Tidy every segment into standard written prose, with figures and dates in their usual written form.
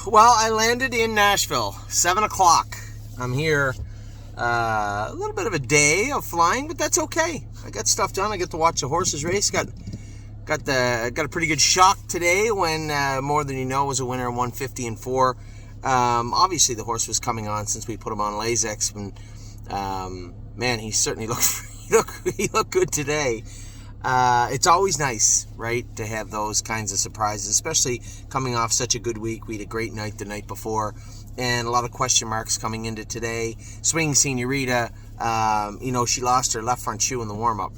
Well, I landed in Nashville, 7 o'clock. I'm here. A little bit of a day of flying, but that's okay. I got stuff done. I get to watch the horses race. Got a pretty good shock today when More Than You Know was a winner in 150 and 4. Obviously, the horse was coming on since we put him on Lasix, and man, he certainly looked good today. It's always nice, right, to have those kinds of surprises, especially coming off such a good week. We had a great night the night before, and a lot of question marks coming into today. Swinging Senorita, she lost her left front shoe in the warm-up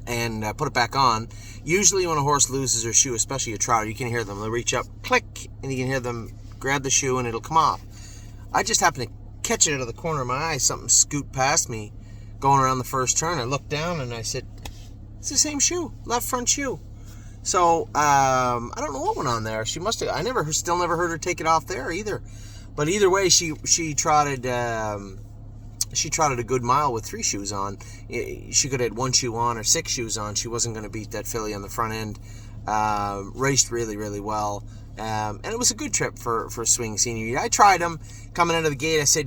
and put it back on. Usually when a horse loses her shoe, especially a trotter, you can hear them. They'll reach up, click, and you can hear them grab the shoe and it'll come off. I just happened to catch it out of the corner of my eye. Something scoot past me going around the first turn. I looked down and I said, it's the same shoe, left front shoe. So I don't know what went on there. She must have. I still never heard her take it off there either. But either way, she trotted. She trotted a good mile with 3 shoes on. She could have had 1 shoe on or 6 shoes on. She wasn't going to beat that filly on the front end. Raced really, really well. And it was a good trip for Swing Senior. I tried him coming out of the gate. I said,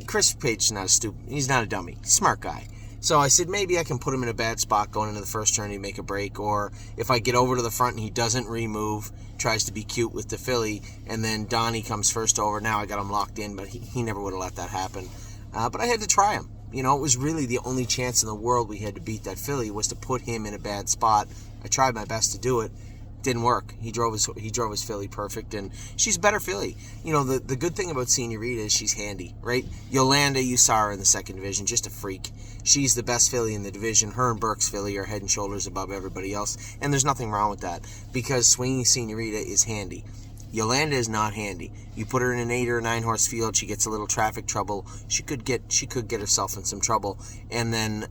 Chris Page is not a stupid. He's not a dummy. Smart guy. So I said, maybe I can put him in a bad spot going into the first turn, he'd make a break. Or if I get over to the front and he doesn't remove, tries to be cute with the filly, and then Donnie comes first over. Now I got him locked in, but he never would have let that happen. But I had to try him. It was really the only chance in the world we had to beat that filly was to put him in a bad spot. I tried my best to do it. Didn't work. He drove his filly perfect, and she's a better filly. The good thing about Senorita is she's handy, right? Yolanda, you saw her in the second division, just a freak. She's the best filly in the division. Her and Burke's filly are head and shoulders above everybody else, and there's nothing wrong with that because Swinging Senorita is handy. Yolanda is not handy. You put her in an 8 or 9 horse field, she gets a little traffic trouble. She could get herself in some trouble. And then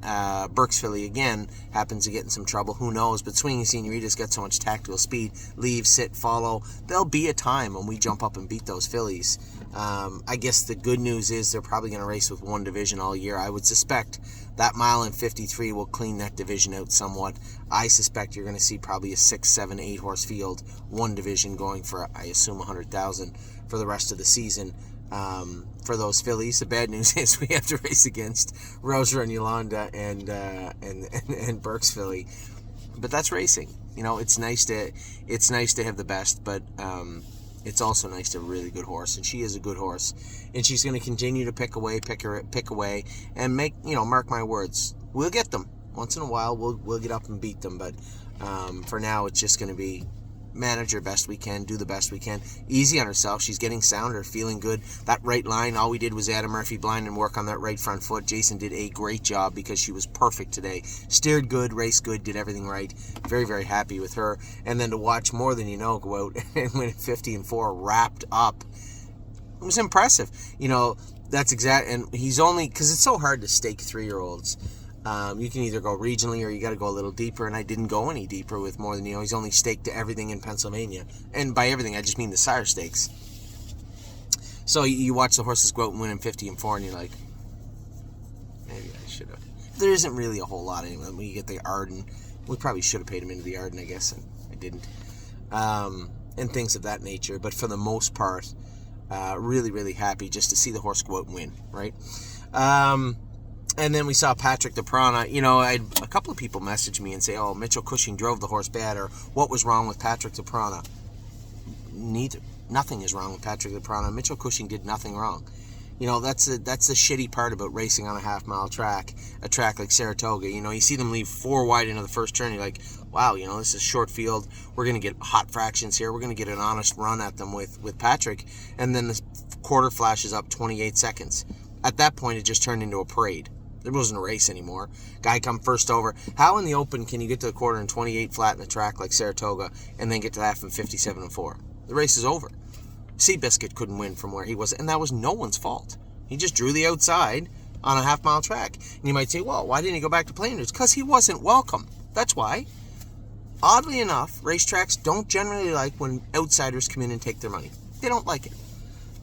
Burke's filly again happens to get in some trouble. Who knows? But Swinging Senorita's got so much tactical speed. Leave, sit, follow. There'll be a time when we jump up and beat those fillies. I guess the good news is they're probably going to race with one division all year. I would suspect that mile and 53 will clean that division out somewhat. I suspect you're going to see probably a 6, 7, 8 horse field, one division going for, I assume, 100,000 for the rest of the season. For those fillies, the bad news is we have to race against Rosa and Yolanda and Burke's filly. But that's racing. It's nice to have the best, but it's also nice to have a really good horse, and she is a good horse, and she's going to continue to pick away, and make, mark my words, we'll get them once in a while. We'll get up and beat them, but for now, it's just going to be manage her best we can, do the best we can. Easy on herself. She's getting sounder, feeling good. That right line, all we did was add a Murphy blind and work on that right front foot. Jason did a great job because she was perfect today. Steered good, raced good, did everything right. Very, very happy with her. And then to watch More Than You Know go out and win 50 and 4 wrapped up, it was impressive. That's exact. And he's only, because it's so hard to stake 3-year-olds. You can either go regionally or you got to go a little deeper, and I didn't go any deeper with More Than You Know. He's only staked to everything in Pennsylvania, and by everything I just mean the sire stakes. So you watch the horses go out and win in 50 and 4, and you're like, maybe I should have. There isn't really a whole lot anyway. When you get the Arden, we probably should have paid him into the Arden, I guess, and I didn't, and things of that nature. But for the most part, really, really happy just to see the horse go out and win, right? And then we saw Patrick DePrana. A couple of people messaged me and say, oh, Mitchell Cushing drove the horse bad, or what was wrong with Patrick DePrana? Nothing is wrong with Patrick DePrana. Mitchell Cushing did nothing wrong. That's the shitty part about racing on a half-mile track, a track like Saratoga. You see them leave 4 wide into the first turn. You're like, wow, this is short field. We're going to get hot fractions here. We're going to get an honest run at them with Patrick. And then the quarter flashes up 28 seconds. At that point, it just turned into a parade. There wasn't a race anymore. Guy come first over. How in the open can you get to the quarter in 28 flat in a track like Saratoga and then get to half in 57 and 4? The race is over. Seabiscuit couldn't win from where he was, and that was no one's fault. He just drew the outside on a half-mile track. And you might say, well, why didn't he go back to Plainers? Because he wasn't welcome. That's why. Oddly enough, racetracks don't generally like when outsiders come in and take their money. They don't like it.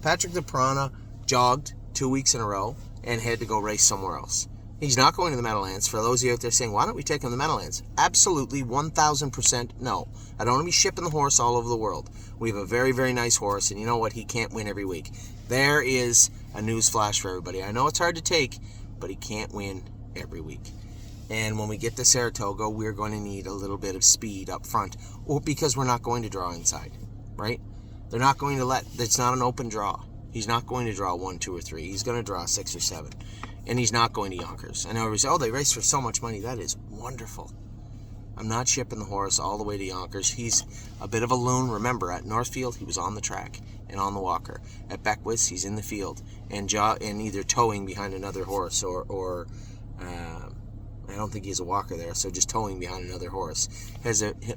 Patrick DePrana jogged 2 weeks in a row and had to go race somewhere else. He's not going to the Meadowlands. For those of you out there saying, why don't we take him to the Meadowlands? Absolutely, 1,000% no. I don't want to be shipping the horse all over the world. We have a very, very nice horse, and you know what? He can't win every week. There is a news flash for everybody. I know it's hard to take, but he can't win every week. And when we get to Saratoga, we're going to need a little bit of speed up front, or because we're not going to draw inside, right? They're not going to it's not an open draw. He's not going to draw 1, 2, or 3. He's going to draw 6 or 7. And he's not going to Yonkers. I know everybody says, oh, they race for so much money. That is wonderful. I'm not shipping the horse all the way to Yonkers. He's a bit of a loon. Remember, at Northfield, he was on the track and on the walker. At Beckwith, he's in the field and either towing behind another horse or I don't think he's a walker there, so just towing behind another horse.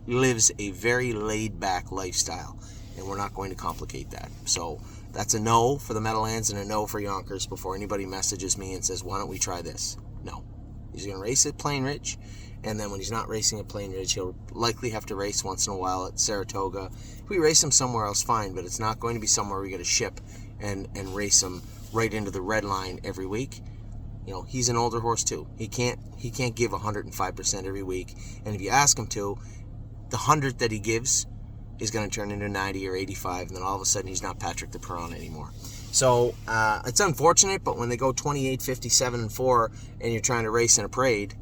Lives a very laid-back lifestyle, and we're not going to complicate that. So that's a no for the Meadowlands and a no for Yonkers before anybody messages me and says, why don't we try this? No. He's going to race at Plainridge, and then when he's not racing at Plainridge, he'll likely have to race once in a while at Saratoga. If we race him somewhere else, fine, but it's not going to be somewhere we got to ship and race him right into the red line every week. You know, he's an older horse too. He can't give 105% every week, and if you ask him to, the 100 that he gives is going to turn into 90 or 85, and then all of a sudden he's not Patrick the Piranha anymore. So it's unfortunate, but when they go 28, 57, and 4, and you're trying to race in a parade,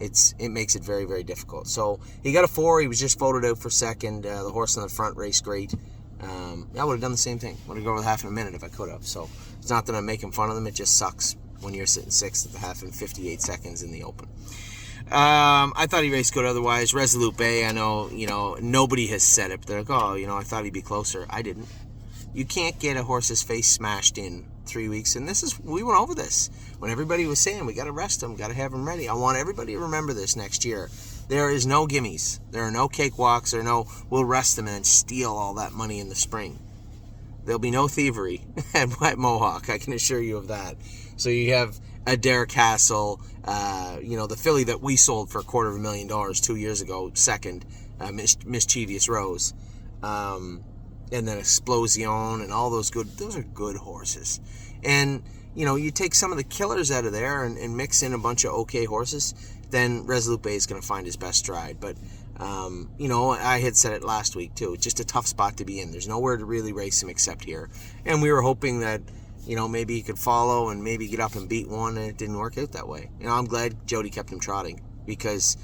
it makes it very, very difficult. So he got a 4. He was just voted out for second. The horse in the front raced great. I would have done the same thing. Would have gone with half in a minute if I could have. So it's not that I'm making fun of them. It just sucks when you're sitting 6th at the half in 58 seconds in the open. I thought he raced good otherwise. Resolute Bay, I know, nobody has said it, but they're like, oh, I thought he'd be closer. I didn't. You can't get a horse's face smashed in 3 weeks, and we went over this when everybody was saying we got to rest him, got to have him ready. I want everybody to remember this next year. There is no gimmies. There are no cakewalks. We'll rest him and then steal all that money in the spring. There'll be no thievery at Mohawk, I can assure you of that. So you have a Derek Castle, the filly that we sold for $250,000 2 years ago, second, Mischievous Rose, and then Explosion, and all those are good horses. And, you take some of the killers out of there and mix in a bunch of okay horses, then Resolute Bay is going to find his best stride. But, I had said it last week too. It's just a tough spot to be in. There's nowhere to really race him except here. And we were hoping that, maybe he could follow and maybe get up and beat one, and it didn't work out that way. I'm glad Jody kept him trotting because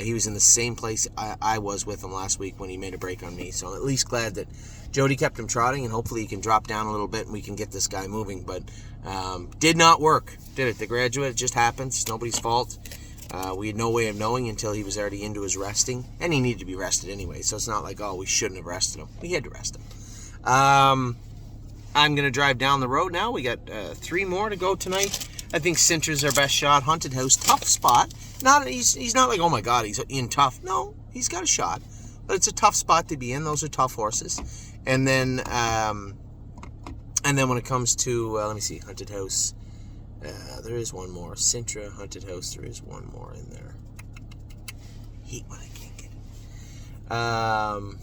he was in the same place I was with him last week when he made a break on me. So I'm at least glad that Jody kept him trotting, and hopefully he can drop down a little bit and we can get this guy moving. But did not work, did it? The Graduate, it just happens. It's nobody's fault. We had no way of knowing until he was already into his resting, and he needed to be rested anyway, so it's not like, oh, we shouldn't have rested him. We had to rest him. I'm going to drive down the road now. We got 3 more to go tonight. I think Cintra's our best shot. Haunted House, tough spot. He's not like, oh my God, he's in tough. No, he's got a shot, but it's a tough spot to be in. Those are tough horses. And then when it comes to, let me see, Haunted House, there is one more. Cintra, Haunted House, there is one more in there. Hate when I can't get it.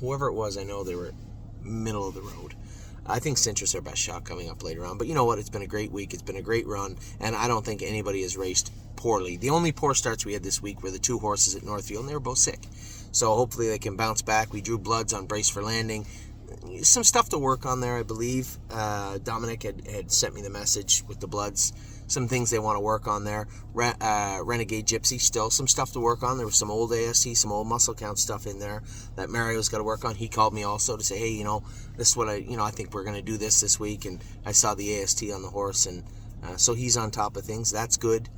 Whoever it was, I know they were middle of the road. I think Cintra's our best shot coming up later on. But you know what? It's been a great week. It's been a great run. And I don't think anybody has raced poorly. The only poor starts we had this week were the 2 horses at Northfield, and they were both sick. So hopefully they can bounce back. We drew bloods on Brace for Landing. Some stuff to work on there, I believe. Dominic had sent me the message with the bloods. Some things they want to work on there. Renegade Gypsy, still some stuff to work on. There was some old AST, some old muscle count stuff in there that Mario's got to work on. He called me also to say, hey, this is what I think we're going to do this week. And I saw the AST on the horse, and so he's on top of things. That's good.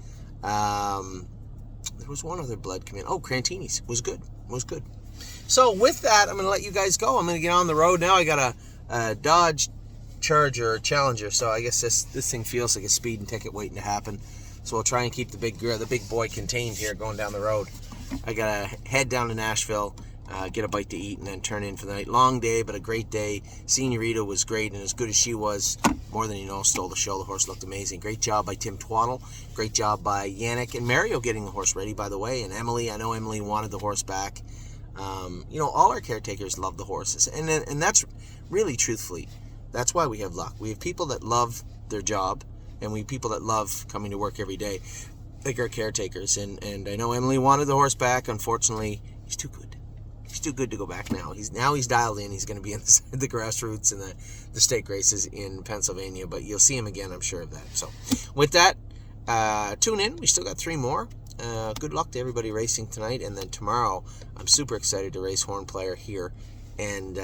There was one other blood come in. Oh, Crantini's was good. So with that, I'm going to let you guys go. I'm going to get on the road now. I got a Dodge Charger or Challenger, so I guess this thing feels like a speeding ticket waiting to happen. So we'll try and keep the big boy contained here going down the road. I got to head down to Nashville, get a bite to eat, and then turn in for the night. Long day, but a great day. Senorita was great, and as good as she was, more than stole the show. The horse looked amazing. Great job by Tim Twaddle. Great job by Yannick and Mario getting the horse ready, by the way. And Emily, I know Emily wanted the horse back. All our caretakers love the horses. And that's really, truthfully, that's why we have luck. We have people that love their job, and we people that love coming to work every day, like our caretakers. And I know Emily wanted the horse back. Unfortunately, he's too good. He's too good to go back now. He's dialed in. He's going to be in the grassroots and the stake races in Pennsylvania, but you'll see him again, I'm sure of that. So with that, tune in. We still got 3 more. Good luck to everybody racing tonight, and then tomorrow I'm super excited to race Horn Player here and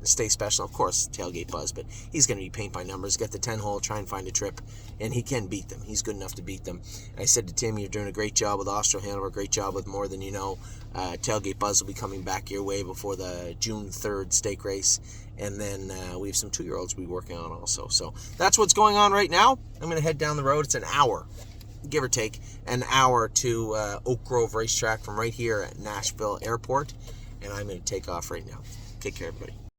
Stay Special, of course, Tailgate Buzz, but he's going to be paint by numbers, get the 10-hole, try and find a trip, and he can beat them. He's good enough to beat them. I said to Tim, you're doing a great job with Austro Hanover, great job with More Than You Know. Tailgate Buzz will be coming back your way before the June 3rd stake race, and then we have some 2-year-olds we'll be working on also. So that's what's going on right now. I'm going to head down the road. It's an hour, give or take, an hour to Oak Grove Racetrack from right here at Nashville Airport, and I'm going to take off right now. Take care, everybody.